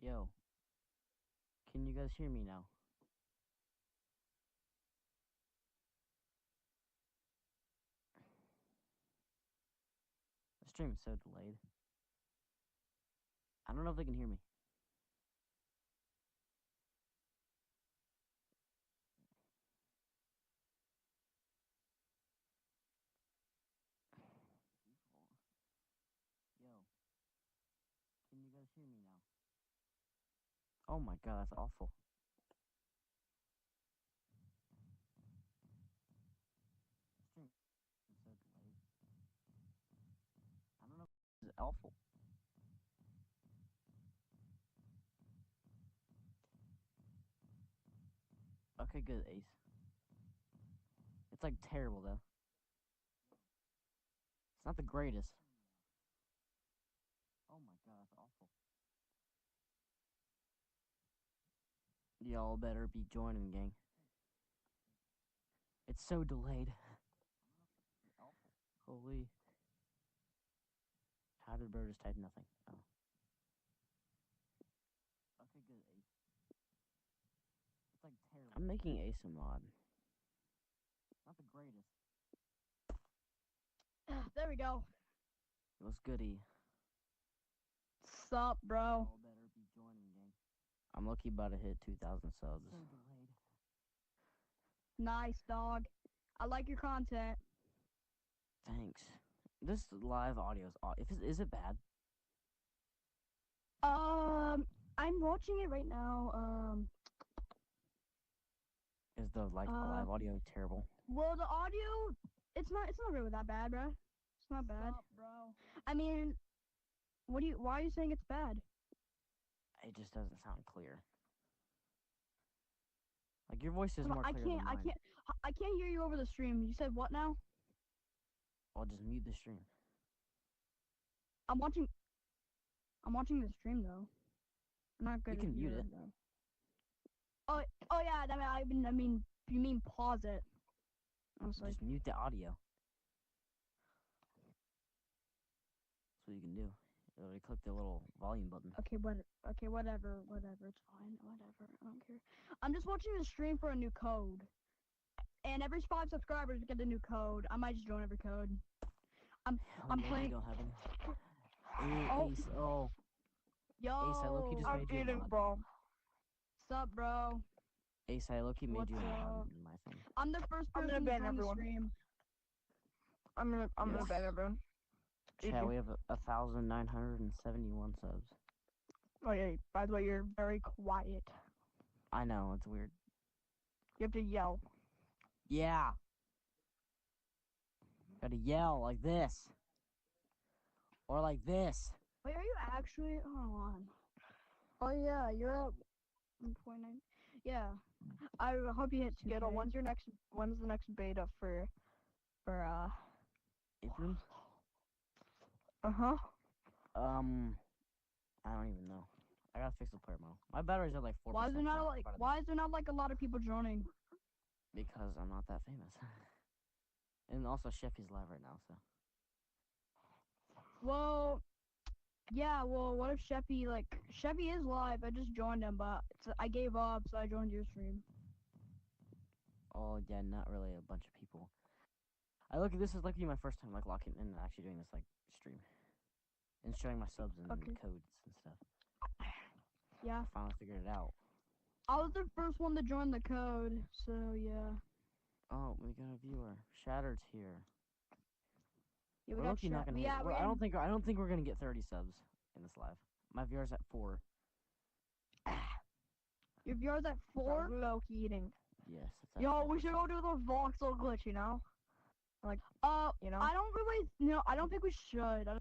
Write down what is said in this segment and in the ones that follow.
Yo, can you guys hear me now? The stream is so delayed. I don't know if they can hear me. Yo, can you guys hear me now? Oh my god, that's awful. The stream is so delayed. I don't know. This is awful. Okay, good, Ace. It's like terrible though. It's not the greatest. Oh my god, that's awful. Y'all better be joining, gang. It's so delayed. Holy. How did bro just type nothing? Oh. Okay, good, Ace. It's like terrible. I'm making Ace a mod. Not the greatest. There we go. What's goody? Sup, bro? Y'all better be joining, gang. I'm lucky about to hit 2,000 subs. So delayed. Nice, dog. I like your content. Thanks. This live audio is it bad? I'm watching it right now. Is the live audio terrible? Well, the audio, it's not really that bad, bro. It's not bad. Stop, bro. I mean, why are you saying it's bad? It just doesn't sound clear. Like your voice is more clear than mine. I can't hear you over the stream. You said what now? I'll just mute the stream. I'm watching the stream though. I'm not good. You can mute it. Though. Oh yeah. I mean, you mean pause it? I was like, Just mute the audio. That's what you can do. You already click the little volume button. okay, whatever. It's fine. Whatever. I don't care. I'm just watching the stream for a new code. And every 5 subscribers get a new code. I might just join every code. I'm playing. You don't have any. Oh. Ace, oh. Yo. Ace, I low-key just made you a mod. Bro. Sup, bro? Ace, I low-key made What's you a mod up? in my thing. I'm the first I'm person gonna to ban join the everyone. stream. I'm gonna ban everyone. Chat, we have 1,971 subs. Oh yeah. By the way, you're very quiet. I know, it's weird. You have to yell. Yeah. Gotta yell like this. Or like this. Wait, are you actually? Hold on. Oh yeah, you're at 1.9. Yeah. I hope you hit 2K. Skittle, when's the next beta for April? Uh-huh. I don't even know. I gotta fix the player model. My batteries are like 4%. Why is there not like a lot of people joining? Because I'm not that famous. And also Sheffy's live right now, so. Well, yeah. Well, what if Chevy is live? I just joined him, but I gave up, so I joined your stream. Oh yeah, not really a bunch of people. This is likely my first time like locking in and actually doing this like stream. And showing my subs and Okay. codes and stuff. Yeah. I finally figured it out. I was the first one to join the code, so yeah. Oh, we got a viewer. Shattered's here. Yeah, We're lucky not gonna hit. I don't think we're gonna get 30 subs in this live. My viewer's at 4. Your viewers at 4? Low-key eating. Yes. It's at Yo, 4%. we should go do the voxel glitch, you know? Like, you know? I don't really. No, I don't think we should. I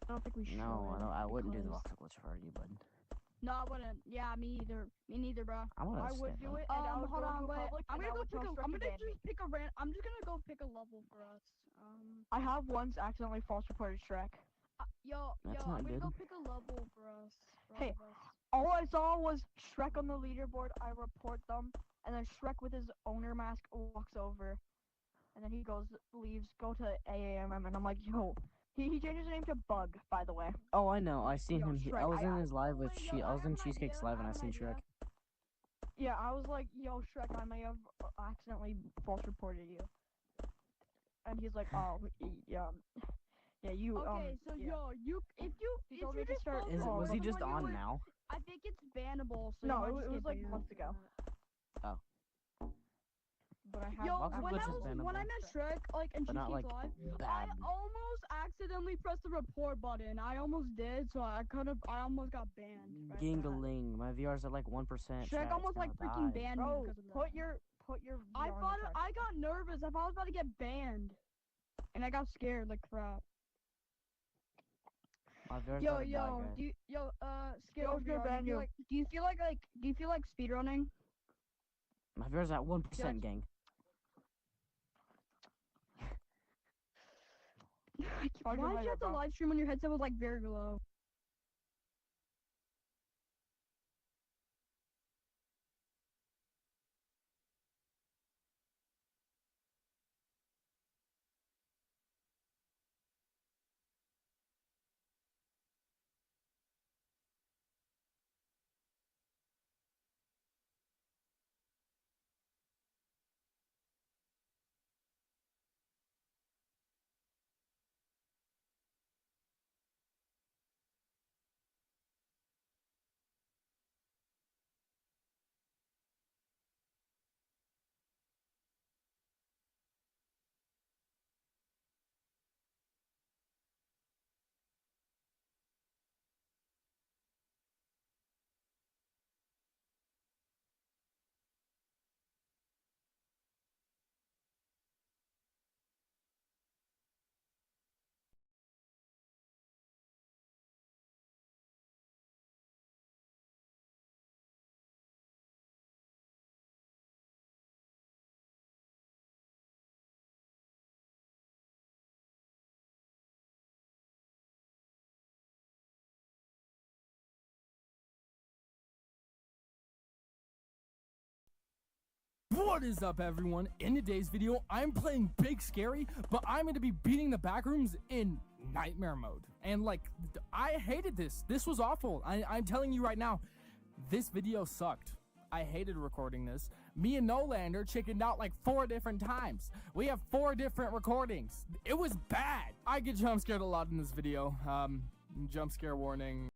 don't think we should. No, I wouldn't do the because- voxel glitch for you, bud. No, I wouldn't. Yeah, me either. Me neither, bro. I would do it, and I would Hold go on, to a wait. public, I'm and gonna I go would pick tell a. Shrek I'm to gonna ban me. just pick a random. I'm just gonna go pick a level for us. I have once accidentally false reported Shrek. That's I'm not gonna go good. pick a level for us. For Hey. all of us. All I saw was Shrek on the leaderboard. I report them, and then Shrek with his owner mask walks over, and then he leaves, go to AAMM, and I'm like, yo, He changed his name to Bug, by the way. Oh, I know. I seen Yo, him. I Shrek, was in I- his live with Wait, yo, I was I in have an Cheesecake's idea, live and I I have an seen Shrek. idea. Yeah, I was like, yo, Shrek, I may have accidentally false reported you. And he's like, oh, yeah, you, Okay, so yeah. yo, if He you told me to just start- post Is it? Oh, Was something he just when you on were- now? I think it's bannable. So No, you might it just was get like banned months for ago. that. But I have. Yo, Lots of when I glitches was when I bannable. met Shrek like in But not Cheesecake's like live, bad. I almost accidentally pressed the report button. I almost did, so I almost got banned. Right there. Gingling. My VR's at like 1%. Shrek almost like freaking banned me Bro, because of that. put your I VR in the thought chat. I got nervous. I thought I was about to get banned, and I got scared like crap. My VR's Yo, about to die, yo, guys. do you, yo, Yo, Skittle, it's gonna ban you. do you feel like speedrunning? My VR's at 1%, Yes. gang. Why Charge your did you lighter, have to bro. live stream when your headset was like very low? What is up, everyone? In today's video, I'm playing Big Scary, but I'm going to be beating the backrooms in nightmare mode. And like, I hated this. This was awful. I'm telling you right now, this video sucked. I hated recording this. Me and Nolander chickened out like 4 different times. We have 4 different recordings. It was bad. I get jump scared a lot in this video. Jump scare warning.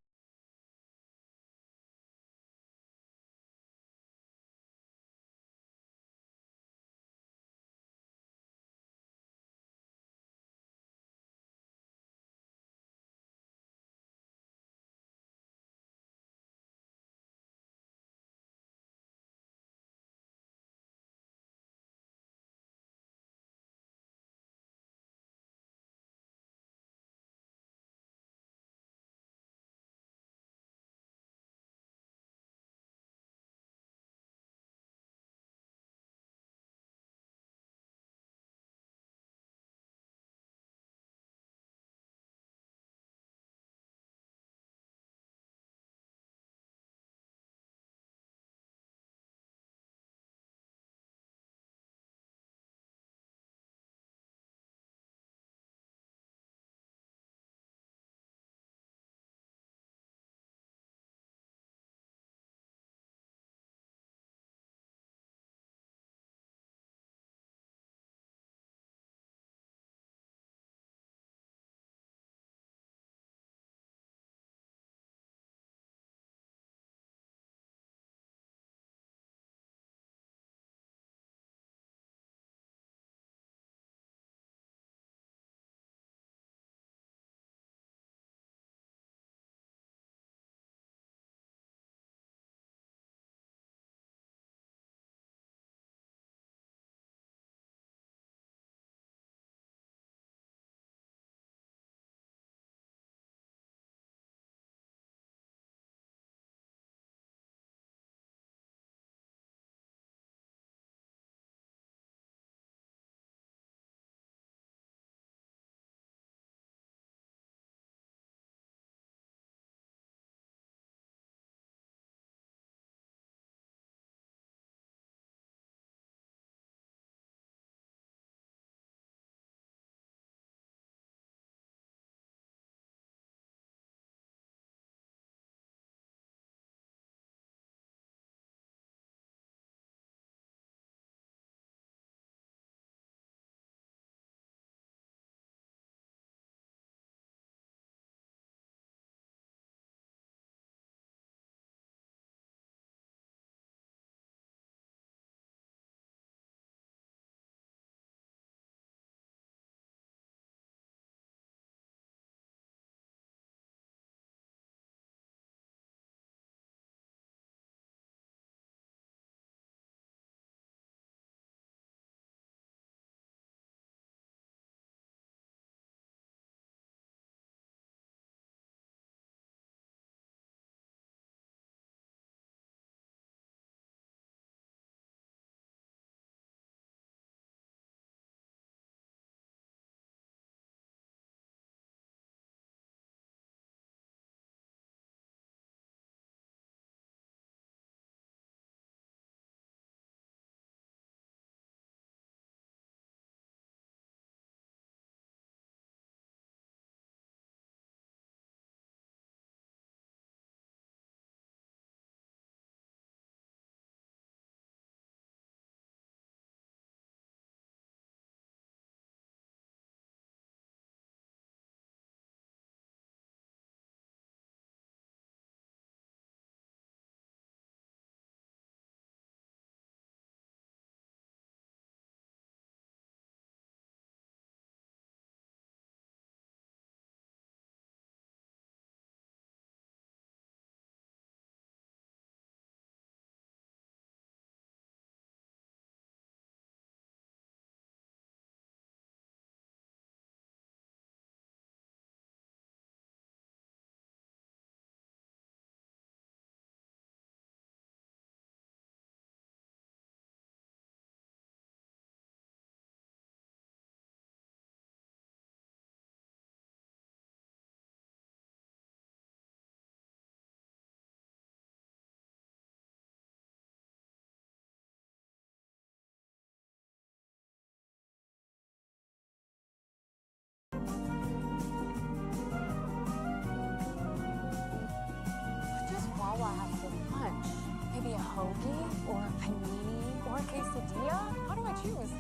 hoagie or a panini or a quesadilla? How do I choose?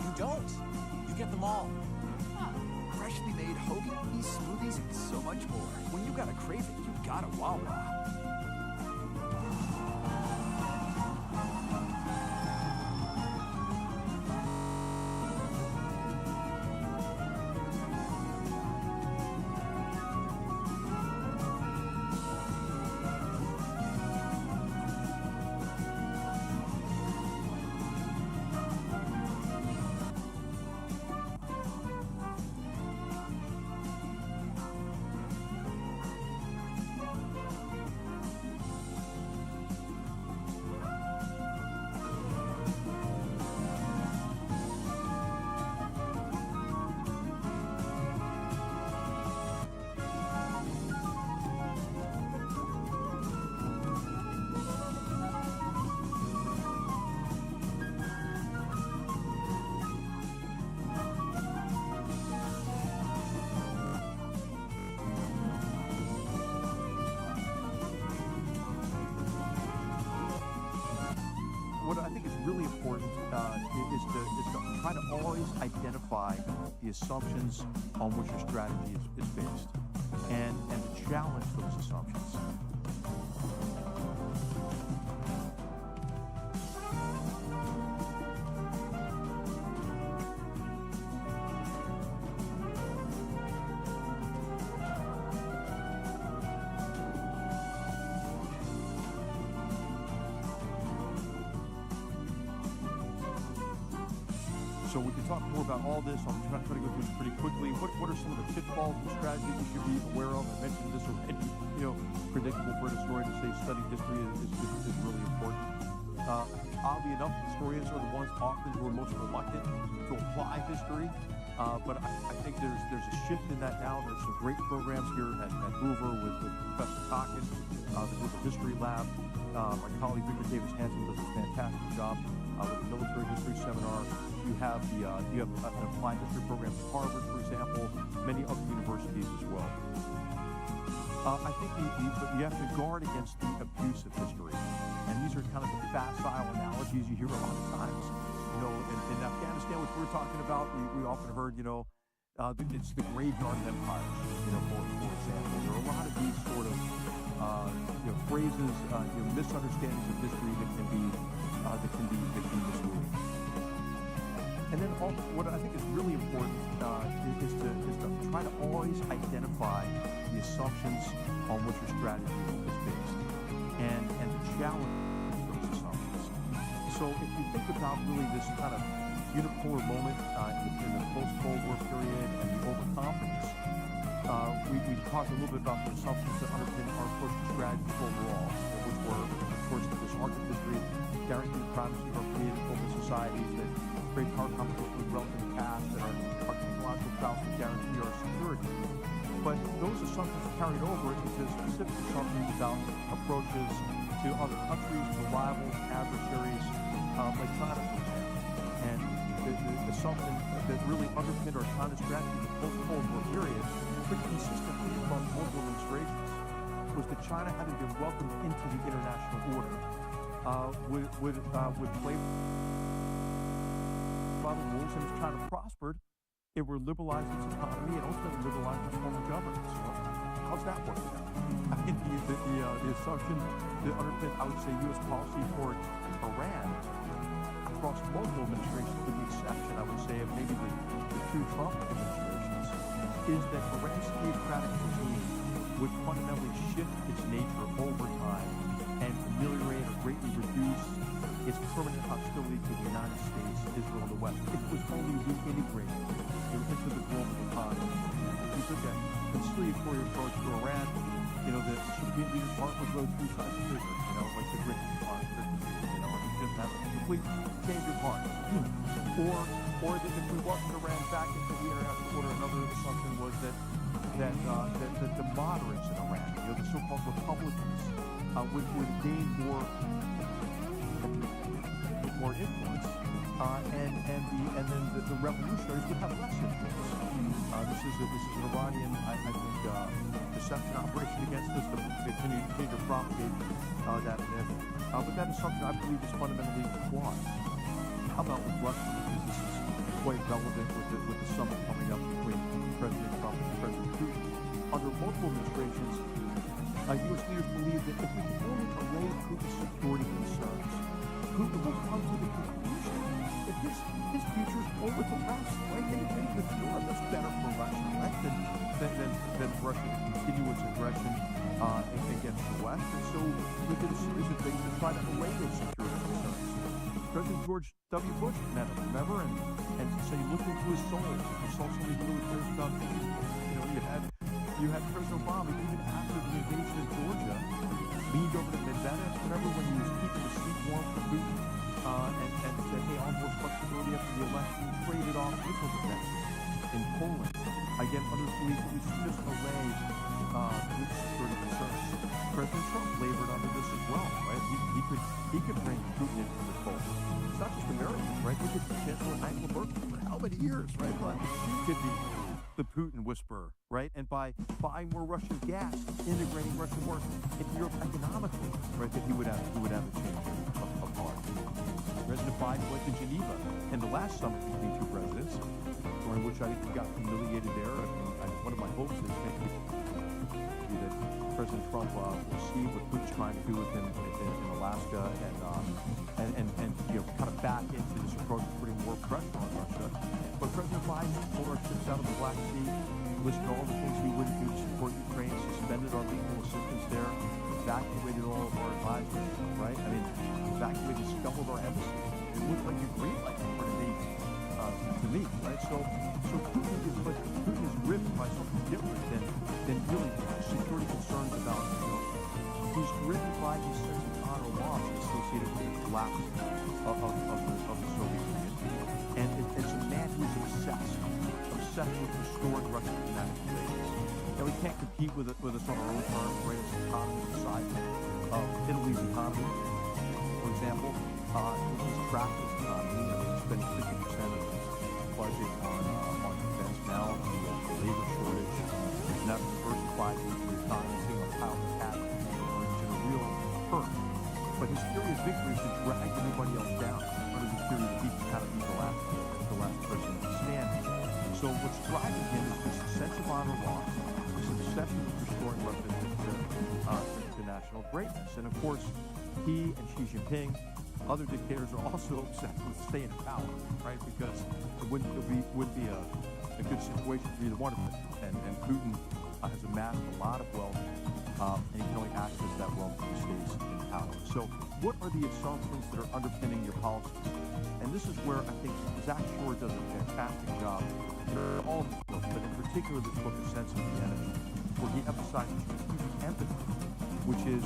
You don't. You get them all. Freshly made hoagies, smoothies, and so much more. When you gotta crave it, you gotta Wawa. What I think is really important is to try to always identify the assumptions on which your strategy is based, and to challenge those assumptions. So we can talk more about all this. I'm trying to go through this pretty quickly. What are some of the pitfalls and strategies you should be aware of? I mentioned this already. Predictable for a historian to say study history is really important. Oddly enough, historians are the ones often who are most reluctant to apply history. But I think there's a shift in that now. There's some great programs here at Hoover with Professor Cocken, the Hoover History Lab. My colleague Victor Davis Hanson does a fantastic job with the military history seminar. You have an applied history program at Harvard, for example, many other universities as well. I think you have to guard against the abuse of history, and these are kind of the facile analogies you hear a lot of times. In Afghanistan, which we were talking about, we often heard, it's the graveyard of empires. For example, there are a lot of these sort of phrases, misunderstandings of history that can be misleading. And then also, what I think is really important is to try to always identify the assumptions on which your strategy is based, and to challenge those assumptions. So if you think about really this kind of unipolar moment in the post-Cold War period and the overconfidence, we talked a little bit about the assumptions that underpin our approach to strategy overall, which were, of course, this arc of history, guaranteed primacy of our creative open societies, that great power competition with relative past, that our technological prowess would guarantee our security. But those assumptions are carried over into specific assumptions about approaches to other countries, to rivals, adversaries, like China, for example. And the assumption that really underpinned our China strategy in the post-Cold War period, pretty consistently across multiple administrations, was that China, having been welcomed into the international order, would play by the rules, and as China prospered, it would liberalize its economy and ultimately liberalize its form of governance. Well, how's that working out? I mean, the assumption that underpinned, I would say, U.S. policy toward Iran across multiple administrations, with the exception, I would say, of maybe the two Trump administrations, is that Iran's theocratic regime would fundamentally shift its nature over time and ameliorate or greatly reduce its permanent hostility to the United States, Israel, and the West. It was only reintegrated into the global economy. If you took a conciliatory approach to Iran, the Supreme leader's heart would go 3 sizes bigger, like the British heart, and you didn't have a complete change of heart. Or that if we welcomed Iran back into the international order, another assumption was that the moderates in Iran, the so-called Republicans, would gain more influence, and then the revolutionaries would have less influence. This is an Iranian, I think, deception operation against us to continue to propagate that myth. But that assumption, I believe, is fundamentally flawed. How about with Russia? Because this is quite relevant with the summit coming up between President Trump and President Putin. Under multiple administrations, U.S. leaders believe that if we can only allay Putin's security concerns, Putin will come to the conclusion that his future is more with the West, right? Anything with Europe that's better for Russia, right? Than Russia to continue its aggression against the West. And so we did a series of things to try to allay those security concerns. President George W. Bush met him, remember? And so you looked into his soul. You saw somebody who really cares about people. You know, you had President Obama, even after the invasion of Georgia, leaned over to Medvedev, remember when he was keeping the seat warm for Putin, and said, hey, I'll more flexibility after the election, traded off missile defense in Poland. Again, others believe that we should just allay Putin's security concerns. President Trump labored under this as well, right? He could bring Putin into the fold. It's not just Americans, right? Look at Chancellor Angela Merkel for how many years, right? But she could be the Putin whisperer, right? And by buying more Russian gas, integrating Russia more into Europe economically, right? That he would have a change of heart. President Biden went to Geneva in the last summit between two presidents, during which I think we got humiliated there. One of my hopes is maybe that President Trump will see what Putin's trying to do with him in Alaska and you know, kind of back into this approach of putting more pressure on Russia. But President Biden pulled our ships out of the Black Sea, listed all the things he wouldn't do to support Ukraine, suspended our legal assistance there, evacuated all of our advisors, right? I mean, evacuated, scuttled our embassy. It looked like a green light for the Navy, to me, right? So Putin is ripped by something different than really security concerns about Europe. He's driven by his sense of honor loss associated with the collapse of the Soviet Union. And it's a man who is obsessed with restoring Russian national basis. Now, we can't compete with us on our own terms, right? It's economy aside of Italy's economy, for example. He's trapped his economy. I mean, he's spending 50% of his budget on defense now, the labor shortage. He's never diversified his economy, sitting on piles of cash, and he's in a real hurt. But his theory of victory is to drag everybody else down under the theory that he can kind of be the last person to stand. So what's driving him is this sense of honor loss, this obsession with restoring Russia to national greatness. And of course, he and Xi Jinping, other dictators, are also obsessed with staying in power, right? Because it wouldn't be a good situation for either one of them. And Putin has amassed a lot of wealth, and he can only access that wealth if he stays in power. So what are the assumptions that are underpinning your policies? And this is where I think Zach Shore does a fantastic job in all of his books, but in particular this book, A Sense of the Enemy, where he emphasizes strategic empathy, which is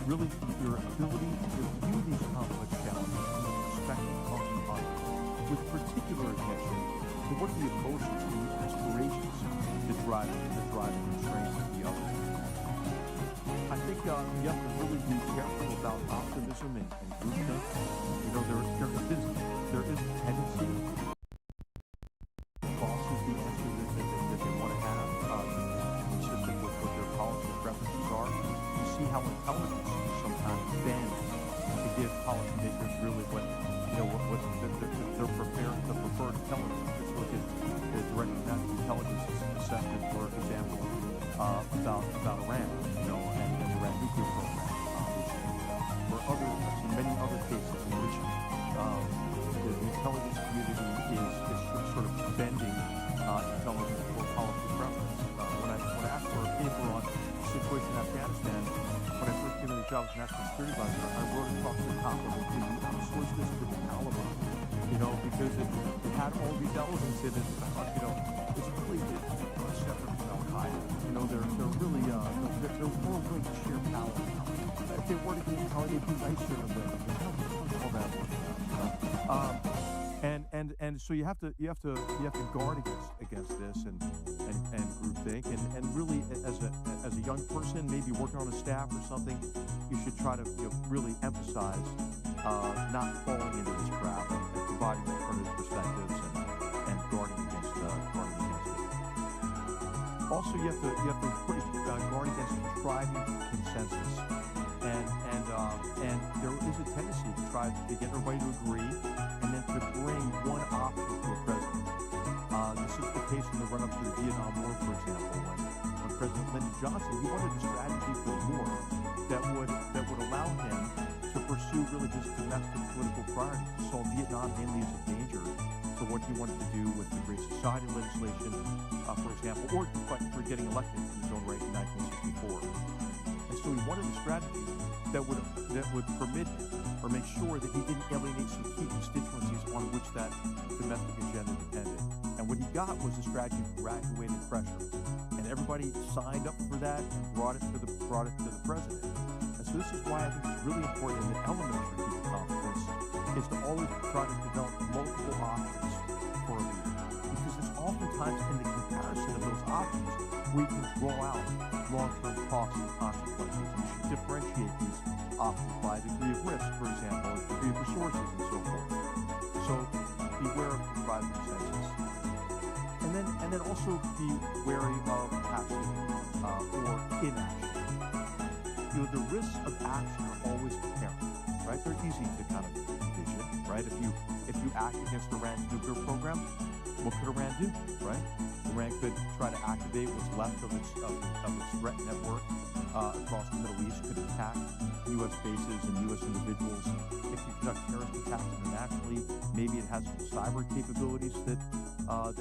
really your ability to view these complex challenges from the perspective of the other, with particular attention to what the emotions and the aspirations that drive the constraints of the other. I think you have to really be careful about optimism and groupthink. You know, there is a tendency bosses the answer that they want to have, consistent with what their policy preferences are. You see how intelligence sometimes bends to give policymakers really what their preferred intelligence. Just look at the direct intelligence assessment, for example, about Iran, you know, and the Iran nuclear program, or many other cases in which the intelligence community is sort of bending intelligence for policy preference. When I asked for a paper on the situation in Afghanistan, when I first came into the job as National Security Advisor, I wrote across the top of it, you outsource this to the Taliban, you know, because it had all these elements in it. You know, it's really separate from Al-Qaeda. You know, they're really they're more willing to share power. If they were to get power, they'd be nicer to live. All that works out. And so you have to guard against this and groupthink and really as a young person, maybe working on a staff or something, you should try to really emphasize not falling into this trap and providing alternative perspectives and guarding against it. Also, you have to guard against contriving consensus and and there is a tendency to try to get everybody to agree, and then to bring one option to a president. This is the case in the run-up to the Vietnam War, for example, when President Lyndon Johnson, he wanted a strategy for the war that would allow him to pursue really his domestic political priorities. He saw Vietnam mainly as a danger for what he wanted to do with the Great Society legislation, for example, or for getting elected in his own right in 1964. And so he wanted a strategy that would permit him or make sure that he didn't alienate some key constituencies on which that domestic agenda depended. And what he got was a strategy of graduated pressure. And everybody signed up for that and brought it to the president. And so this is why I think it's really important in the element of strategic competence is to always try to develop multiple options for a leader. Because it's oftentimes in the comparison of those options we can draw out long-term costs and consequences. You should differentiate these options by degree of risk, for example, degree of resources and so forth. So beware of contrived consensus. And then also be wary of passivity or inaction. The risks of action are always apparent, right? They're easy to kind of envision, right? If you act against Iran's nuclear program, what could Iran do, right? Iran could try to activate what's left of its threat network across the Middle East, could attack U.S. bases and U.S. individuals. It could conduct terrorist attacks internationally. Maybe it has some cyber capabilities that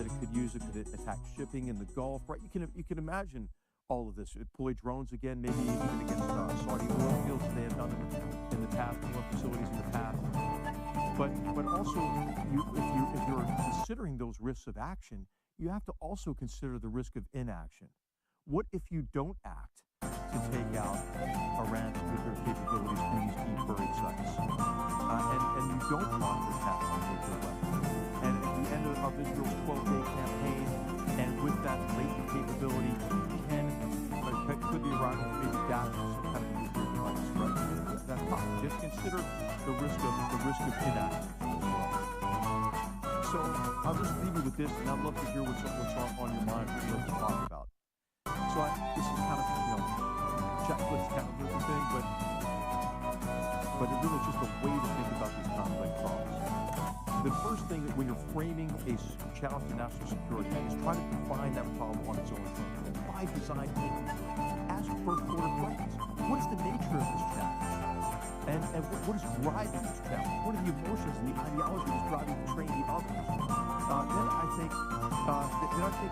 it could use. It could attack shipping in the Gulf, right? You can imagine all of this. It deploy drones again, maybe even against Saudi oil fields. They have done it in the past, oil facilities in the past. But also, if you're considering those risks of action, you have to also consider the risk of inaction. What if you don't act to take out Iran's nuclear capabilities in these deep buried sites? And you don't launch an attack on nuclear weapons. And at the end of Israel's 12-day campaign, and with that latent capability, could the Iranians maybe dash some kind of nuclear device, right? That's possible. Just consider the risk of inaction as well. So I'll just leave you with this, and I'd love to hear what's on your mind, what you'd like to talk about. So this is kind of, checklist kind of looking thing, but it really is just a way to think about these complex problems. The first thing that when you're framing a challenge to national security is try to define that problem on its own terms. By design thinking, ask first order questions. What is the nature of this challenge? And what is driving this challenge? What are the emotions and the ideology that's driving the train the others? Then I think what you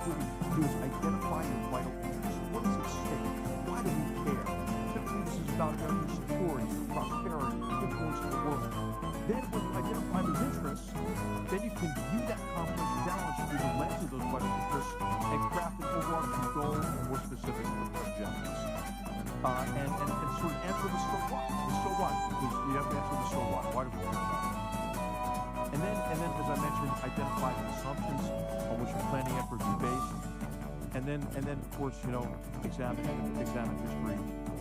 do is identify your vital interests. What is at stake? Why do we care? Typically, this is about American security, prosperity, influence in the world. Then, when you identify those interests, then you can view that complex challenge through the lens of those vital interests and craft an overarching goal and more specific objectives. And sort of answer the so what. The so what, because you have to answer the so what. Why do we care about it? And then, as I mentioned, identify the assumptions on which your planning effort is based. And then, of course, examine history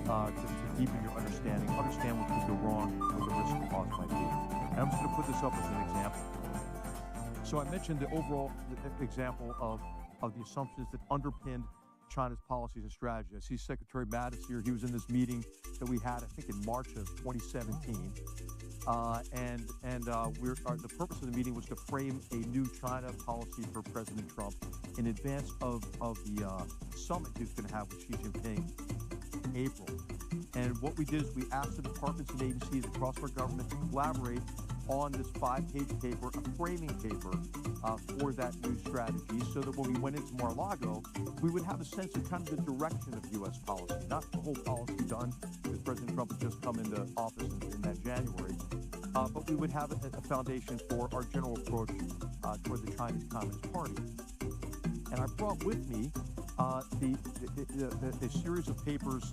to deepen your understanding. Understand what could go wrong, what the risk cost might be. And I'm just going to put this up as an example. So I mentioned the overall example of the assumptions that underpinned China's policies and strategy. I see Secretary Mattis here. He was in this meeting that we had, I think, in March of 2017. The purpose of the meeting was to frame a new China policy for President Trump in advance of the summit he was going to have with Xi Jinping in April. And what we did is we asked the departments and agencies across our government to collaborate on this 5-page paper, a framing paper for that new strategy, so that when we went into Mar-a-Lago, we would have a sense of kind of the direction of U.S. policy, not the whole policy done because President Trump had just come into office in that January, but we would have a foundation for our general approach toward the Chinese Communist Party. And I brought with me the series of papers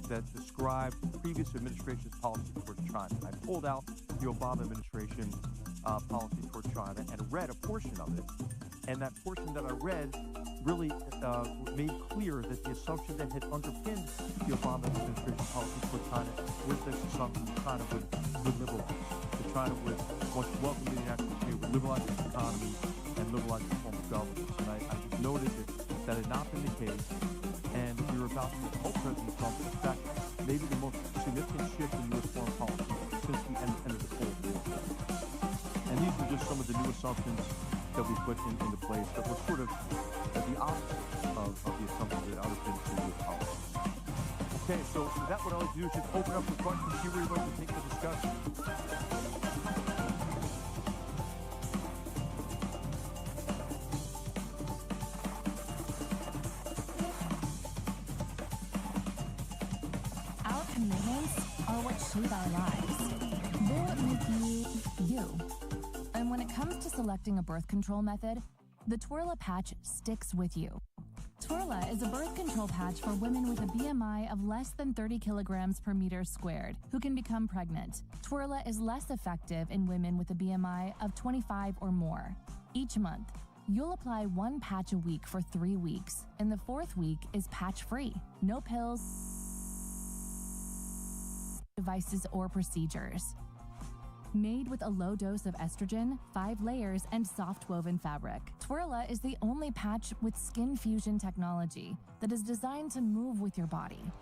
that describe the previous administration's policy toward China. I pulled out the Obama administration policy toward China and read a portion of it. And that portion that I read really made clear that the assumption that had underpinned the Obama administration policy toward China was this assumption that China would liberalize. That China would, once welcomed to the United States, would liberalize its economy and liberalize its form of governance. And I just noted that had not been the case. And we were about to hope President Trump, in fact, maybe the most significant shift in U.S. foreign policy since the end of the Cold War. And these were just some of the new assumptions that we put into place that were sort of the opposite of the assumptions that underpin U.S. policy. Okay, so with that, what I'd like to do is just open up the questions, see where you'd like to take the discussion. Our commitments are what shape our lives. They're what make you, you. And when it comes to selecting a birth control method, the Twirla patch sticks with you. Twirla is a birth control patch for women with a BMI of less than 30 kilograms per meter squared who can become pregnant. Twirla is less effective in women with a BMI of 25 or more. Each month, you'll apply one patch a week for 3 weeks, and the 4th week is patch-free. No pills, devices, or procedures. Made with a low dose of estrogen, 5 layers, and soft woven fabric, Twirla is the only patch with skin fusion technology that is designed to move with your body.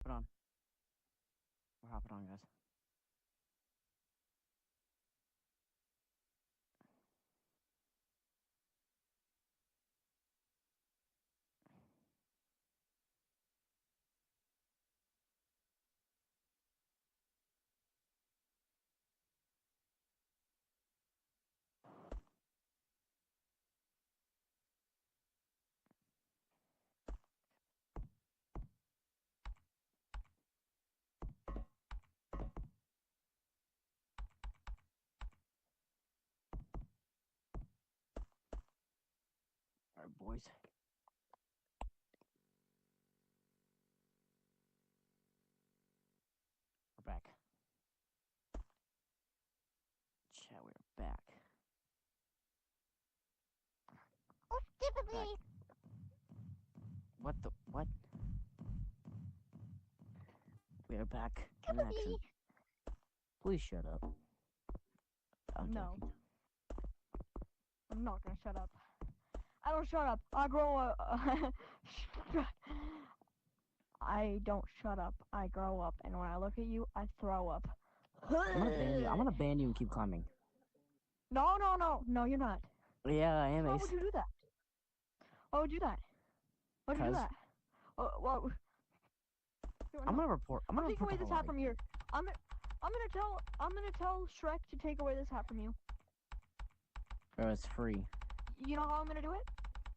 Hop it on. We're hopping on, guys. All right, boys. We're back. Chat, we're back. Oh, stupidly. Back. What the what? We are back in action. Please shut up. I'm No. joking. I'm not gonna shut up. I don't shut up. I grow up. I don't shut up. I grow up, and when I look at you, I throw up. I'm gonna ban you. I'm gonna ban you and keep climbing. No, no, no, no, you're not. Yeah, I am. Why Ace. would you do that? Why would you do that? Why would you do 'Cause- that? Well, I'm gonna report. I'm gonna take report away the this whole hat lobby. from you. I'm gonna tell Shrek to take away this hat from you. Oh, it's free. You know how I'm gonna do it?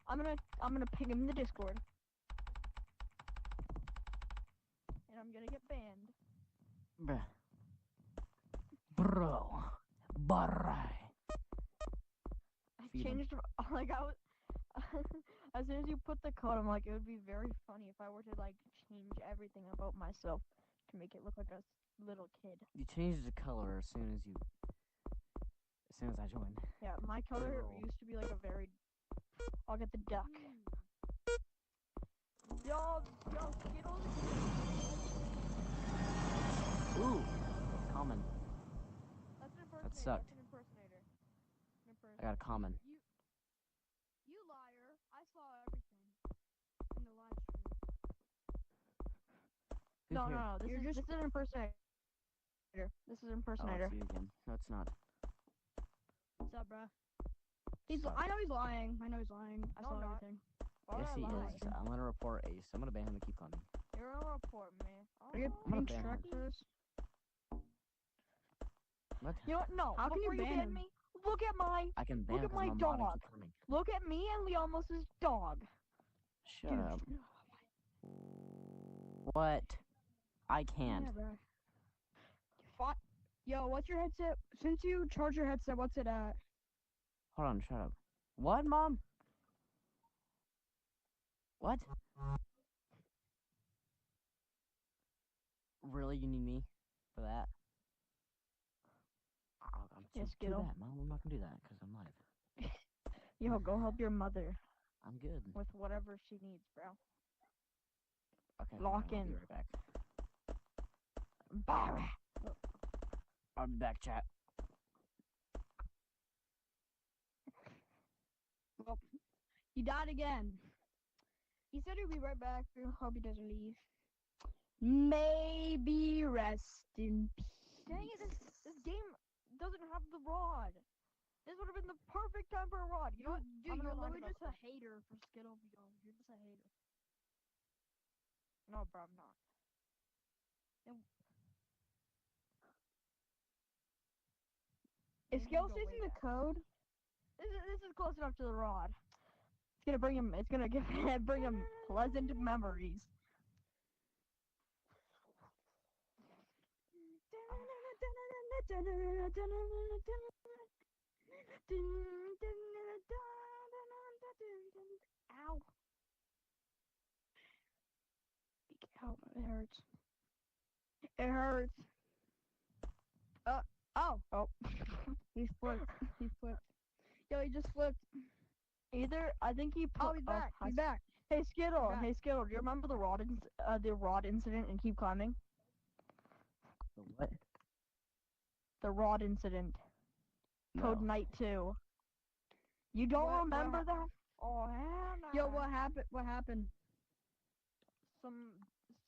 I'm gonna ping him in the Discord. And I'm gonna get banned. Bruh. Bro. Barrai. I Feed 'em. changed like I was as soon as you put the code, I'm like, it would be very funny if I were to like change everything about myself to make it look like a little kid. You changed the color as soon as I joined. Yeah, my color Girl. used to be like a very. I'll get the duck. Yo, Skittles. Ooh. Common. That's an impersonator. sucked. That's an impersonator. I got a common. You liar. I saw everything in the live stream. Who's No, here? no, no. This is an impersonator. This is an Oh, impersonator. it's you again. No, it's not. What's up, bruh? Suck. I know he's lying. I know he's lying. I No, saw I'm not. everything. Why would Yes, I he lie? is. I'm gonna report Ace. I'm gonna ban him and keep climbing. You're gonna report me. Are you I'm gonna pink ban him. Shrek for this? What? You know what? No. How can you Before ban him? me, look at my I can ban look him at because my I'm a mod and dog. keep climbing. Look at me and Leomos's dog. Shut up. What? I can't. Yeah, bruh. Yo, what's your headset? Since you charge your headset, what's it at? Hold on, shut up. What, Mom? What? Really? You need me for that? Oh, I'm Yes, too Skittle. bad, Mom. I'm not gonna do that because I'm live. Yo, go help your mother I'm good. with whatever she needs, bro. Okay. Lock I'll in. be right back. Barra. I'll be back, chat. Well, he died again. He said he'll be right back. We hope he doesn't leave. Maybe rest in peace. Dang it! This game doesn't have the rod. This would have been the perfect time for a rod. You know what? Dude, I'm you're gonna lie literally about just a this. hater for Skittle. Yo, you're just a hater. No, bro, I'm not. Is Maybe Skittle go way using the back. code? This is close enough to the rod. It's gonna bring him. It's gonna bring him pleasant memories. Ow. Ow, it hurts. It hurts. Oh. He flipped. He flipped. Yo, he just flipped. Either I think he. Oh, he's back. He's back. Hey Skittle. Back. Hey Skittle. Do you remember the rod incident and keep climbing? The what? The rod incident. Code No. Night 2. You don't What remember that? Oh, Hannah. Yo, what happened? What happened? Some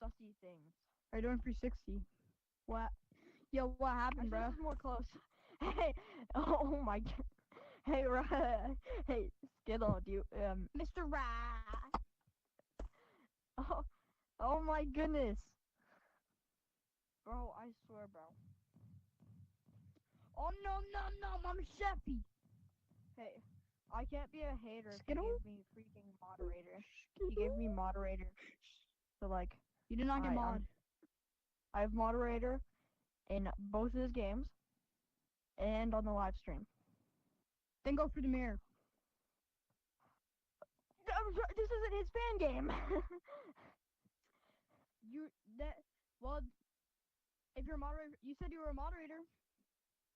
sussy things. Are you doing 360? What? Yo, what happened, Actually, bro? this is more close. Hey, oh my god. Hey, hey, Skittle, do you, Mr. Right. oh, oh my goodness. Bro, I swear, bro. Oh no, I'm Chefy. Hey, I can't be a hater if you Skittle? give me freaking moderator. He gave me moderator. So, like, You did not get Alright, mod. I have moderator in both of his games and on the live stream. Then go for the mirror. This isn't his fan game. Well, if you're a moderator, you said you were a moderator.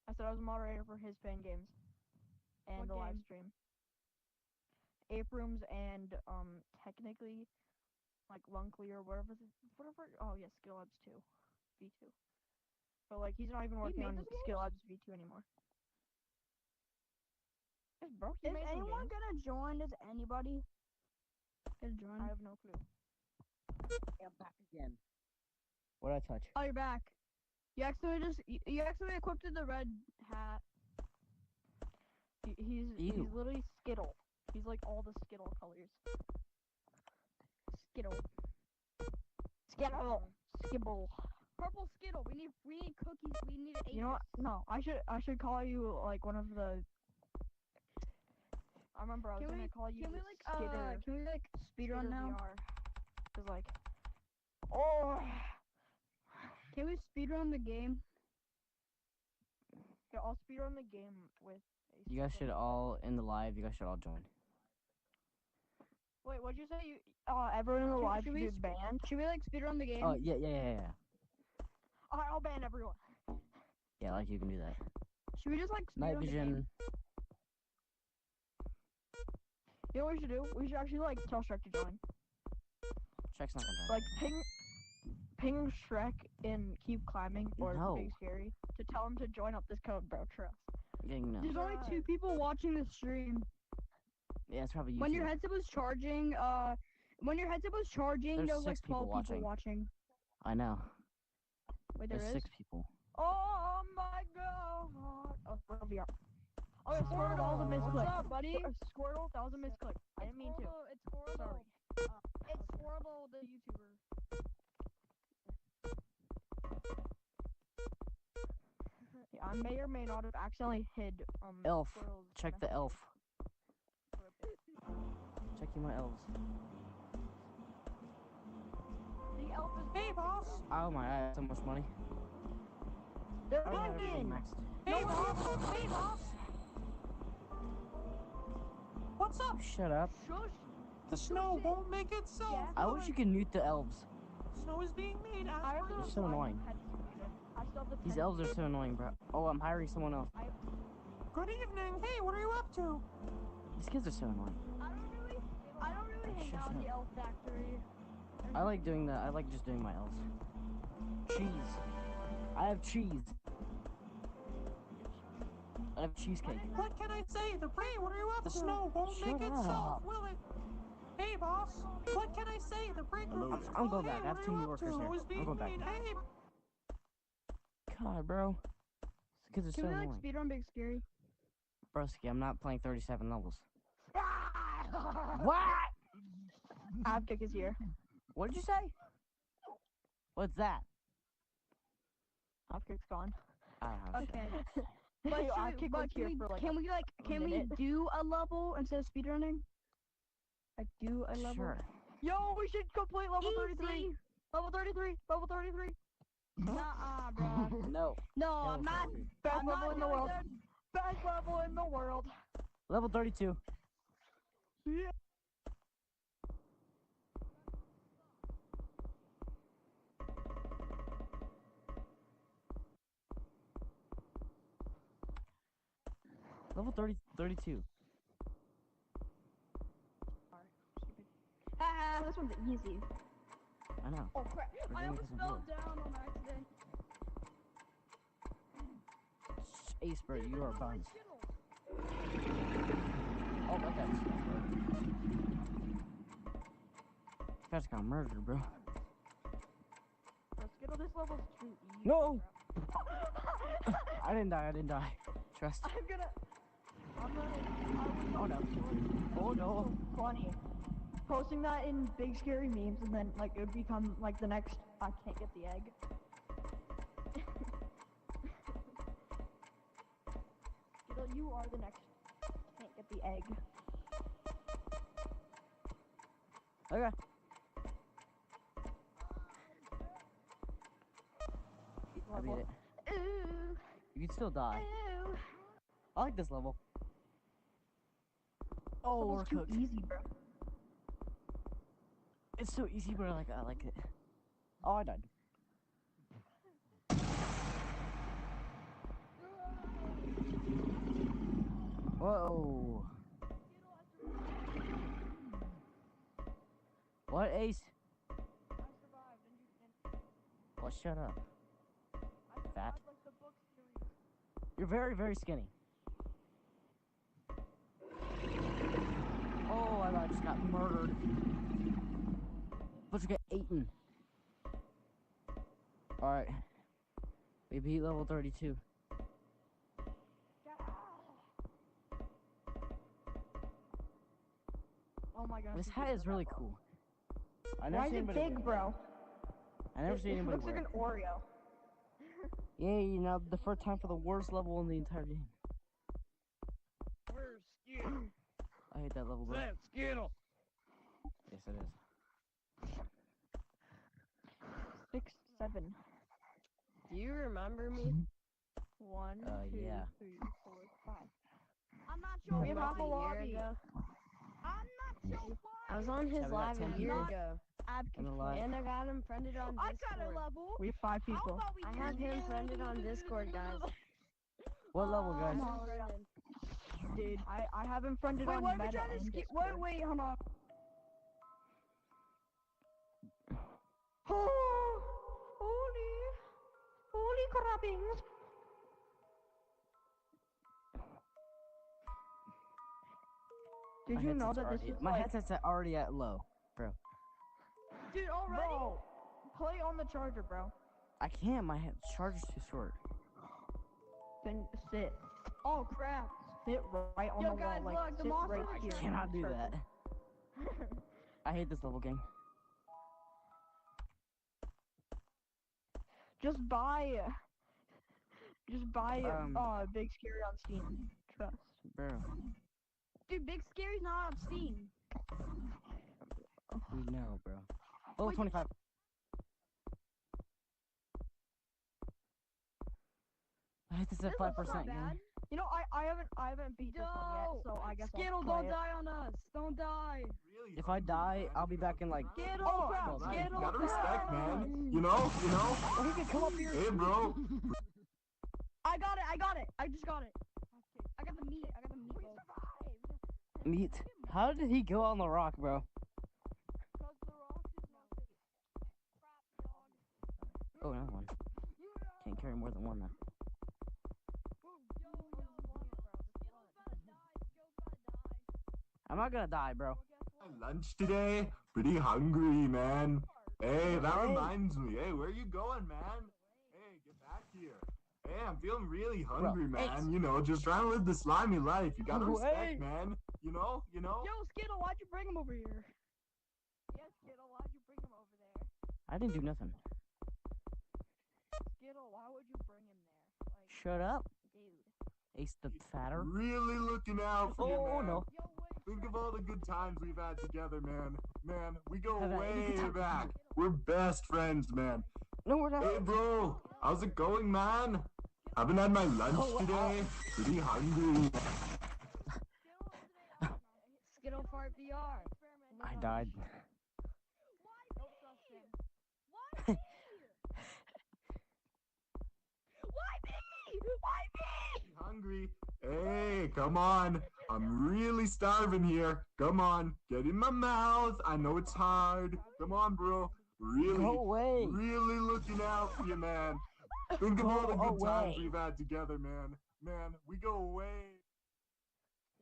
I said I was a moderator for his fan games and What the live game? stream. Ape rooms and technically like Lunkly or whatever. Oh yes, Skill Labs 2, V2. But like he's not even working made on those games? Skill Labs V2 anymore. Yes, bro. He Is made some anyone games. gonna join? Is anybody gonna join? I have no clue. I'm back again. What did I touch? Oh, you're back. You accidentally equipped the red hat. He's Ew. literally Skittle. He's like all the Skittle colors. Skittle. Skittle. Skibble. Purple Skittle. We need cookies. We need You know what? No, I should call you like one of the. I remember I was gonna call you Can we Skitter. speedrun now? Cause like, oh, Can we speedrun the game? yeah, I'll speedrun the game with. You guys should all, in the live, you guys should all join. Wait, what'd you say? Everyone in the live should should we be banned? Should we like speedrun the game? Oh, yeah. Alright, I'll ban everyone. Yeah, like you can do that. Should we just like Night speedrun the vision. game? You know what we should do? We should actually like tell Shrek to join. Shrek's not gonna join. Like ping Shrek and keep climbing or No. Big Scary to tell him to join up this code, bro. Trust. Getting no. There's only 2 people watching the stream. Yeah, it's probably you. When your headset was charging, There's there was like 6 people 12 people watching. I know. Wait, There's there is? 6 people. Oh my god! Oh, Squirtle VR. Oh, yeah, Squirtle, that was a misclick. What's up, buddy? Squirtle, that was a misclick. I didn't mean to. It's Squirtle. Sorry. It's Squirtle, the YouTuber. Yeah, I may or may not have accidentally hid Elf. Squirtle's Check the message elf. for a bit. Checking my elves. The elf is. Hey, boss. Oh my, I have so much money. They're I don't know everything blinking. next. Hey, boss. Hey, boss. What's up? Shut up. Shush. The snow won't make itself. Yeah. I wish you could mute the elves. Snow is being made as I have per the They're so annoying. I still have the These pen. elves are so annoying, bro. Oh, I'm hiring someone else. Good evening. Hey, what are you up to? These kids are so annoying. I don't really hang Shut out in up. the elf factory. I like just doing my elves. Cheese. I have cheese. I have cheesecake. What can I say? Hey, what are you up to? The snow won't Shut make itself, up. will it? Hey, boss. What can I say? The break room. I'm going Hey, back. I have what 2 are new you up workers to? here. Snow is I'm being going back. made. Hey. God, bro. These kids are so Can we like annoying. speedrun Big Scary? Broski, I'm not playing 37 levels. What? Abkick is here. What did you say? What's that? Abkick's gone. I don't know. Okay. But But, Abkick was here for like. can we minute. do a level instead of speedrunning? Like do a level. Sure. Yo, we should complete level 33. Easy. Level 33. Level 33. Nuh-uh, bro. No. No, Hell I'm not. no. Best I'm level not in the doing world. that. Best level in the world. Level 32. Yeah. Level 32. Ah, this one's easy. I know. Oh crap! We're I doing almost this fell before. down on accident. Ace, bro, you are buns. Oh, my God. Guys got murdered, bro. Let's get this level's too easy. No! bro. I didn't die. Trust. I'm gonna. I was Oh on no. Discord. Oh no. So funny. Posting that in big scary memes and then like it would become like the next I can't get the egg. Skittle, you are the next can't get the egg. Okay. I beat it. Ooh, You can still die. ooh. I like this level. Oh, we're Level's too cooked. easy, bro. It's so easy, but I like it. Oh, I died. Whoa. What, Ace? I survived and Well, shut up. I survived Fat. like the book series. You're very, very skinny. Oh, I just got murdered. But you get eaten. Alright. We beat level 32. Oh my gosh. This you hat did is that, really bro. cool. I never Why is seen it anybody big, wear it. bro? I never seen It anybody looks wear like it. an Oreo. Yeah, you know, the first time for the worst level in the entire game. Where's Skittle? I hate that level, bro. That's Skittle. Yes, it is. 6, 7. Do you remember me? 1, 2, Yeah. 3, 4, 5. I'm not sure We have why. half a lobby. I'm not sure why. I was on his Yeah, we got live 10 a year people. ago, In the live. and I got him friended on I got a Discord. level. We have 5 How people. about we I do have him this? friended on Discord, guys. What level, I guys? have him Oh, friended. Dude. I have him friended Wait, on why are we Meta trying to and skip? Discord. Wait, hold on. Oh, holy crappings. Did you know that this is my like, headset's already at low, bro. Dude, already? bro, play on the charger, bro. I can't. My charger's too short. Then sit. Oh, crap. Sit right on Yo, the guys, wall, like look, the sit monsters right are I here. trying- cannot do Circle. that. I hate this level, gang. Just buy Big Scary on Steam. Trust. Bro, Dude, Big Scary's not on Steam. we know, bro. Level Wait, 25. I hate this at This 5%, looks not gang. bad. You know, I haven't beat this one yet, No. so I guess Skittle, I'll play don't it. die on us. Don't die. Really If I die, I'll be back in like. Skittle, Oh, crap. well, Right, Skittle, gotta crap. respect, man. You know? Oh, he can come up here. Hey, bro. I got it. I just got it. I got the meat. We survived! Meat. How did he go on the rock, bro? Because the rock is not safe. Crap, dog. Oh, another one. Can't carry more than one though. I'm not gonna die, bro. Lunch today? Pretty hungry, man. Hey, that Hey. reminds me. Hey, where you going, man? Hey, get back here. Hey, I'm feeling really hungry, Bro, man. Ace. You know, just trying to live the slimy life. You gotta Wait. respect, man. You know? Yo, Skittle, why'd you bring him over here? Yes, Skittle, why'd you bring him over there? I didn't do nothing. Skittle, why would you bring him there? Like, Shut up, dude. Ace the fatter. Really looking out for you, Oh man. no. Yo, wait. Think of all the good times we've had together, man. Man, we go Have had any good way times. back. We're best friends, man. No, we're not. Hey, bro. How's it going, man? Haven't had my lunch Oh, today. Pretty hungry. Skittle Fart VR. I died. Don't trust him. Why me? Why me? Hungry. Hey, come on. I'm really starving here. Come on. Get in my mouth. I know it's hard. Come on, bro. Really, Go away. really looking out for you, man. Think of all the Go good times away. we've had together, man. Man, we go way.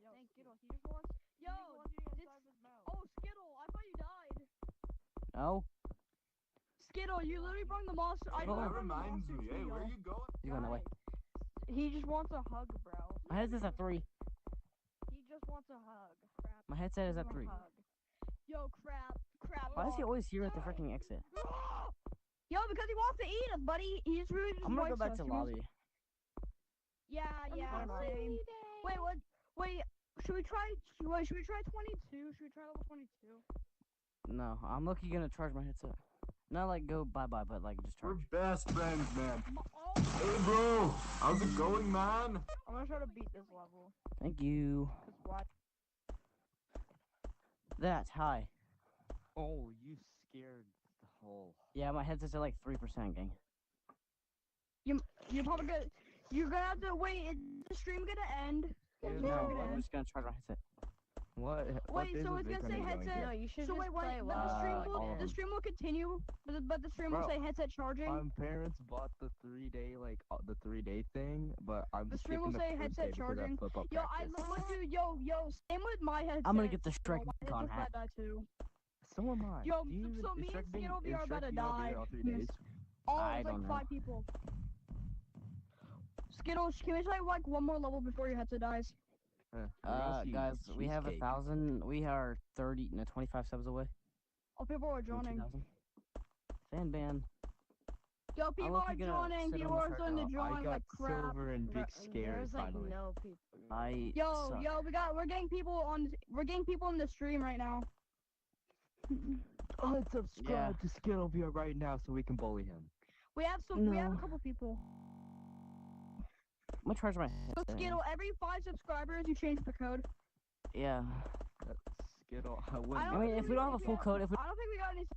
Yo, Skittle, he just wants Yo, you to get this- inside of his mouth. Oh, Skittle, I thought you died. No. Skittle, you literally brought the monster. I That brought the reminds monster me. too, Hey, where y'all. you going? You going that way? He just wants a hug, bro. My headset's at 3. He just wants a hug. Crap. My headset is at 3. Hug. Yo, crap. Why is he dog. always here at the freaking exit? Yo, because he wants to eat us, buddy. He just really just I'm gonna go likes back us. to He wants- lobby. Yeah, Why not? same. Wait, what? Wait, should we try? Should we try 22? Should we try level 22? No, I'm lucky gonna charge my headset. Not like go bye bye, but like just We're charge. best friends, man. Oh, Hey, bro. How's it going, man? I'm gonna try to beat this level. Thank you. Cause what? That's high. Oh, you scared the whole. Yeah, my headset's at like 3%, gang. you're probably gonna. You're gonna have to wait. Is the stream gonna end? Is the No, stream gonna I'm end? just gonna charge my headset. What? Wait, so it's gonna say headset. No, you should So just wait, what? play But the stream WoW will all of the them. stream will continue, but the stream will Bro, say headset charging. My parents bought the 3-day the 3-day thing, but I'm The stream skipping will the say first headset day because I charging. have football Yo, practice. I love you. Yo, same with my headset. I'm gonna get the bro. Shrek My con headset's hat. about to die too. So am I. Yo, Do you even, so is me Shrek and being, Skittle is are about Shrek to being able to die. get all 3 Yes. days? Oh, I it's like don't know. 5 people. Skittles, can we try like one more level before your headset dies? We're gonna see Guys, we have cheesecake. 1,000. We are 25 subs away. Oh, people are from joining. 2,000. Fan ban. Yo, people lucky are gonna joining. sit on People the are track. starting to I join got like crap. silver and big scary There's like finally. no people. I Yo, suck. we're getting people in the stream right now. Unsubscribe Yeah. to Skittlevia right now so we can bully him. We have a No. couple people. I'm gonna charge my So headset. Skittle, every 5 subscribers, you change the code. Yeah. Skittle, I I wouldn't. I mean, if we don't have a full code, if we I don't think we got any